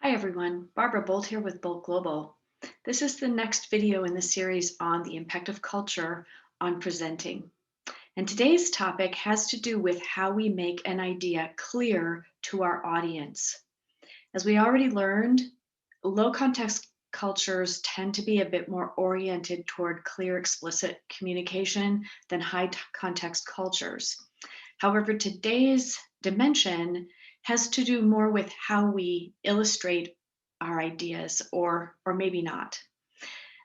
Hi everyone, Barbara Bolt here with Bolt Global. This is the next video in the series on the impact of culture on presenting. And today's topic has to do with how we make an idea clear to our audience. As we already learned, low context cultures tend to be a bit more oriented toward clear, explicit communication than high context cultures. However, today's dimension has to do more with how we illustrate our ideas or maybe not.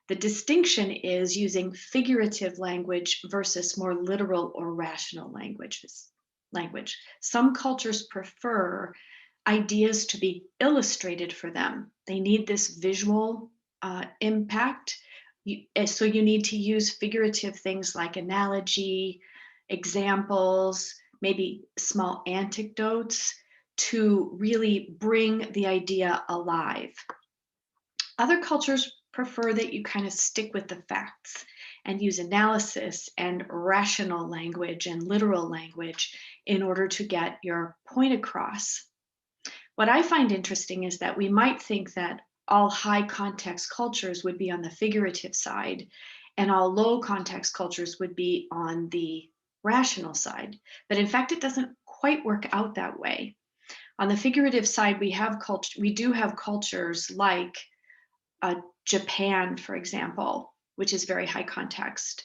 The distinction is using figurative language versus more literal or rational language. Some cultures prefer ideas to be illustrated for them. They need this visual impact. So you need to use figurative things like analogy, examples, maybe small anecdotes to really bring the idea alive. Other cultures prefer that you kind of stick with the facts and use analysis and rational language and literal language in order to get your point across. What I find interesting is that we might think that all high context cultures would be on the figurative side and all low context cultures would be on the rational side. But in fact, it doesn't quite work out that way. On the figurative side, we do have cultures like Japan, for example, which is very high context.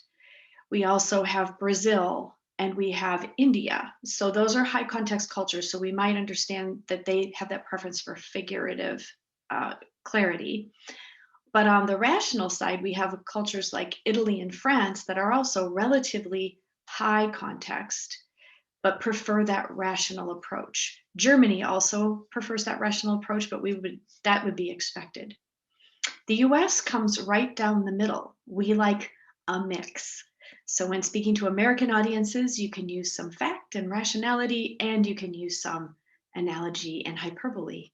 We also have Brazil and we have India. So those are high context cultures. So we might understand that they have that preference for figurative clarity. But on the rational side, we have cultures like Italy and France that are also relatively high context, but prefer that rational approach. Germany also prefers that rational approach, but that would be expected. The US comes right down the middle. We like a mix. So when speaking to American audiences, you can use some fact and rationality, and you can use some analogy and hyperbole.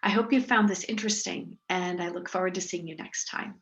I hope you found this interesting, and I look forward to seeing you next time.